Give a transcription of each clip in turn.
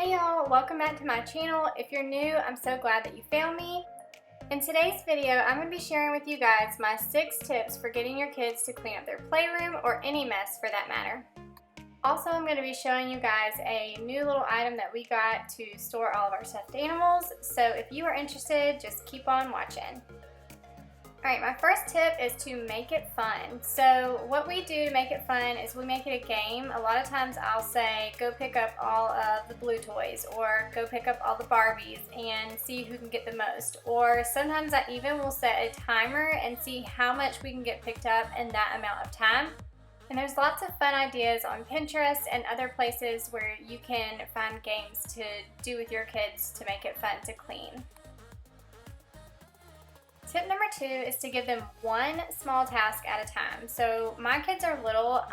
Hey y'all, welcome back to my channel. If you're new, I'm so glad that you found me. In today's video, I'm going to be sharing with you guys my 6 tips for getting your kids to clean up their playroom or any mess for that matter. Also, I'm going to be showing you guys a new little item that we got to store all of our stuffed animals, so if you are interested, just keep on watching. Alright, my first tip is to make it fun. So what we do to make it fun is we make it a game. A lot of times I'll say go pick up all of the blue toys or go pick up all the Barbies and see who can get the most. Or sometimes I even will set a timer and see how much we can get picked up in that amount of time. And there's lots of fun ideas on Pinterest and other places where you can find games to do with your kids to make it fun to clean. Tip number 2 is to give them one small task at a time. So my kids are little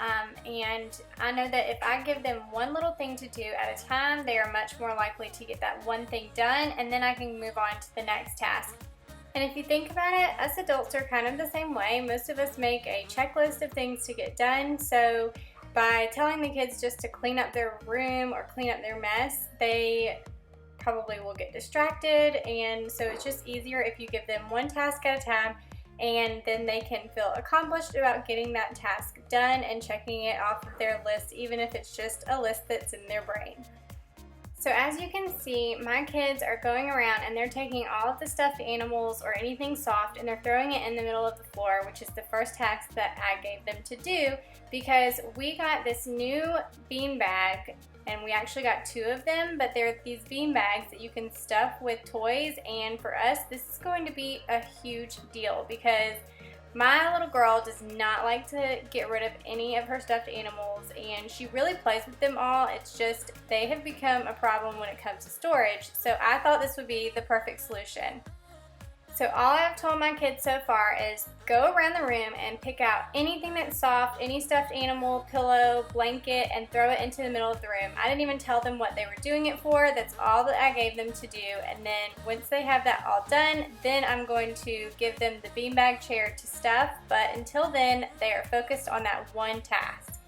and I know that if I give them one little thing to do at a time, they are much more likely to get that one thing done, and then I can move on to the next task. And if you think about it, us adults are kind of the same way. Most of us make a checklist of things to get done, so by telling the kids just to clean up their room or clean up their mess, they probably will get distracted, and so it's just easier if you give them one task at a time, and then they can feel accomplished about getting that task done and checking it off of their list, even if it's just a list that's in their brain. So as you can see, my kids are going around and they're taking all of the stuffed animals or anything soft and they're throwing it in the middle of the floor, which is the first task that I gave them to do, because we got this new bean bag, and we actually got 2 of them, but they're these bean bags that you can stuff with toys, and for us this is going to be a huge deal because my little girl does not like to get rid of any of her stuffed animals, and she really plays with them all. It's just they have become a problem when it comes to storage, so I thought this would be the perfect solution. So all I've told my kids so far is go around the room and pick out anything that's soft, any stuffed animal, pillow, blanket, and throw it into the middle of the room. I didn't even tell them what they were doing it for. That's all that I gave them to do. And then once they have that all done, then I'm going to give them the beanbag chair to stuff. But until then, they are focused on that one task.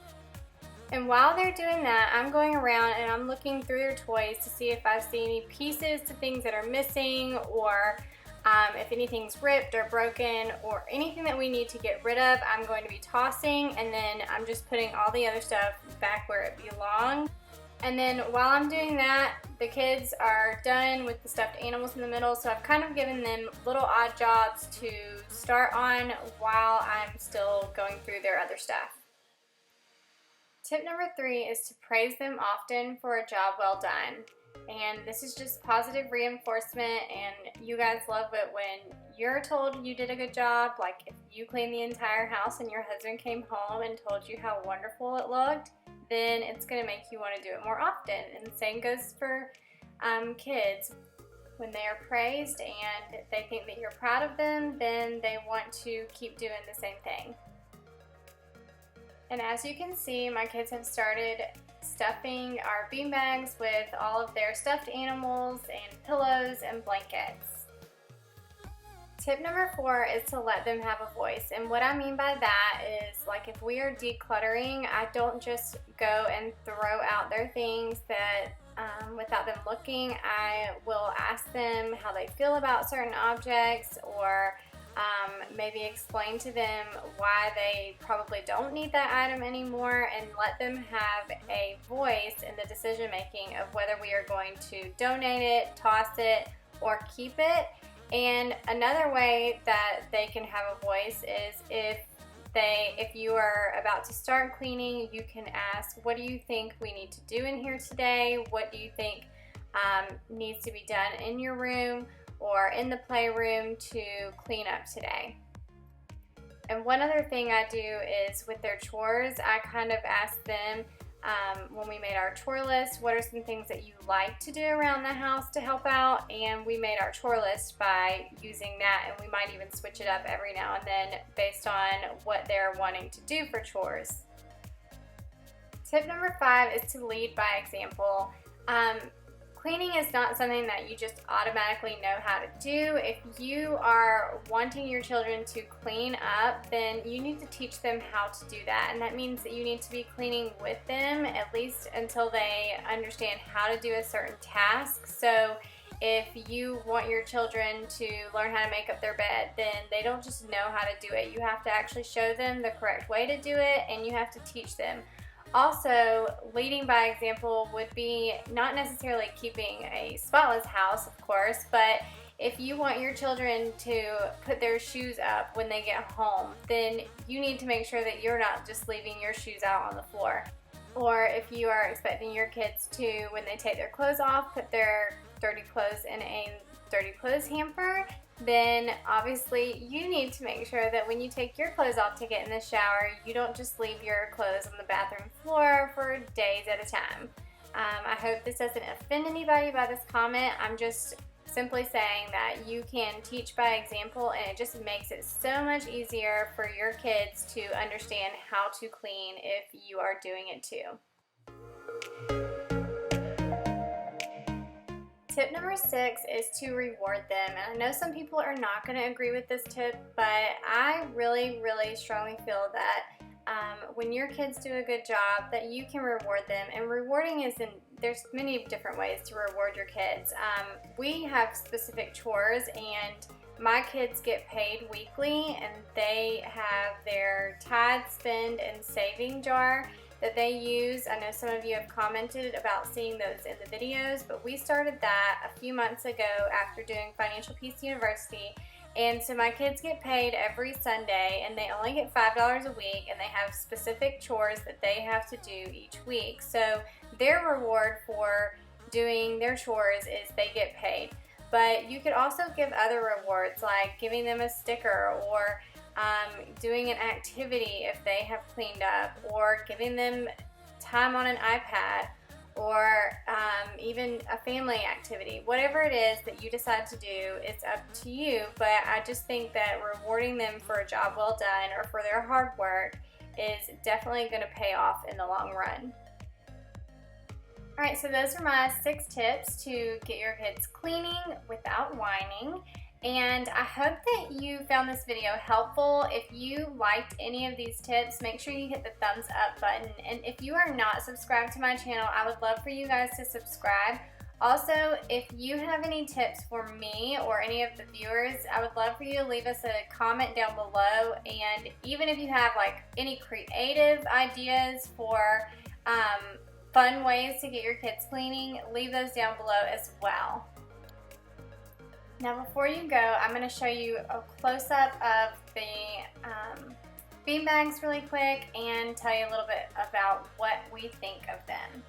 And while they're doing that, I'm going around and I'm looking through their toys to see if I see any pieces to things that are missing, or if anything's ripped or broken or anything that we need to get rid of, I'm going to be tossing, and then I'm just putting all the other stuff back where it belongs. And then while I'm doing that, the kids are done with the stuffed animals in the middle, so I've kind of given them little odd jobs to start on while I'm still going through their other stuff. Tip number 3 is to praise them often for a job well done. And this is just positive reinforcement, and you guys love it when you're told you did a good job. Like if you cleaned the entire house and your husband came home and told you how wonderful it looked, then it's going to make you want to do it more often. And the same goes for kids. When they are praised and they think that you're proud of them, then they want to keep doing the same thing. And as you can see, my kids have started stuffing our bean bags with all of their stuffed animals and pillows and blankets. Tip number 4 is to let them have a voice. And what I mean by that is, like, if we are decluttering, I don't just go and throw out their things that without them looking. I will ask them how they feel about certain objects, or maybe explain to them why they probably don't need that item anymore, and let them have a voice in the decision making of whether we are going to donate it, toss it, or keep it. And another way that they can have a voice is if you are about to start cleaning, you can ask, what do you think we need to do in here today? What do you think needs to be done in your room or in the playroom to clean up today? And one other thing I do is with their chores, I kind of ask them when we made our chore list, what are some things that you like to do around the house to help out? And we made our chore list by using that, and we might even switch it up every now and then based on what they're wanting to do for chores. Tip number 5 is to lead by example. Cleaning is not something that you just automatically know how to do. If you are wanting your children to clean up, then you need to teach them how to do that. And that means that you need to be cleaning with them at least until they understand how to do a certain task. So if you want your children to learn how to make up their bed, then they don't just know how to do it. You have to actually show them the correct way to do it, and you have to teach them. Also, leading by example would be not necessarily keeping a spotless house, of course, but if you want your children to put their shoes up when they get home, then you need to make sure that you're not just leaving your shoes out on the floor. Or if you are expecting your kids to, when they take their clothes off, put their dirty clothes in a dirty clothes hamper, then obviously you need to make sure that when you take your clothes off to get in the shower, you don't just leave your clothes on the bathroom floor for days at a time. I hope this doesn't offend anybody by this comment. I'm just simply saying that you can teach by example, and it just makes it so much easier for your kids to understand how to clean if you are doing it too. Tip number 6 is to reward them. And I know some people are not going to agree with this tip, but I really strongly feel that when your kids do a good job, that you can reward them. And rewarding there's many different ways to reward your kids. We have specific chores, and my kids get paid weekly, and they have their tithe, spend, and saving jar that they use. I know some of you have commented about seeing those in the videos, but we started that a few months ago after doing Financial Peace University. And so my kids get paid every Sunday, and they only get $5 a week, and they have specific chores that they have to do each week. So their reward for doing their chores is they get paid. But you could also give other rewards, like giving them a sticker, or doing an activity if they have cleaned up, or giving them time on an iPad, or even a family activity. Whatever it is that you decide to do, it's up to you, but I just think that rewarding them for a job well done or for their hard work is definitely going to pay off in the long run. Alright, so those are my 6 tips to get your kids cleaning without whining. And I hope that you found this video helpful. If you liked any of these tips, make sure you hit the thumbs up button. And if you are not subscribed to my channel, I would love for you guys to subscribe. Also, if you have any tips for me or any of the viewers, I would love for you to leave us a comment down below. And even if you have like any creative ideas for fun ways to get your kids cleaning, leave those down below as well. Now before you go, I'm going to show you a close-up of the bean bags really quick and tell you a little bit about what we think of them.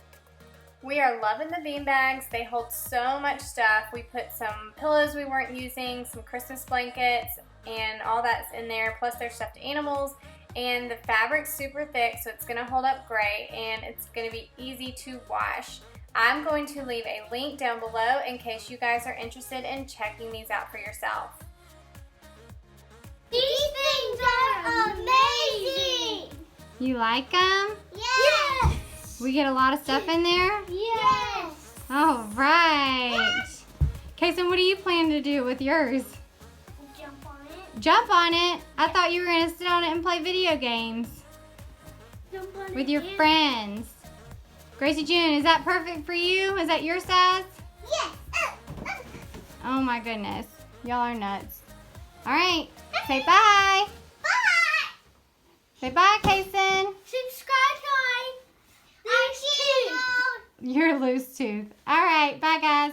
We are loving the bean bags. They hold so much stuff. We put some pillows we weren't using, some Christmas blankets, and all that's in there, plus there's stuffed animals. And the fabric's super thick, so it's going to hold up great, and it's going to be easy to wash. I'm going to leave a link down below in case you guys are interested in checking these out for yourself. These things are amazing! You like them? Yes! We get a lot of stuff in there? Yes! All right. Kason, what do you plan to do with yours? Jump on it. Jump on it? I thought you were going to sit on it and play video games Jump on with it your and- friends. Gracie June, is that perfect for you? Is that your size? Yes! Oh my goodness. Y'all are nuts. All right. Say bye. Bye! Say bye, Kason. Subscribe to my YouTube. You're a loose tooth. All right. Bye, guys.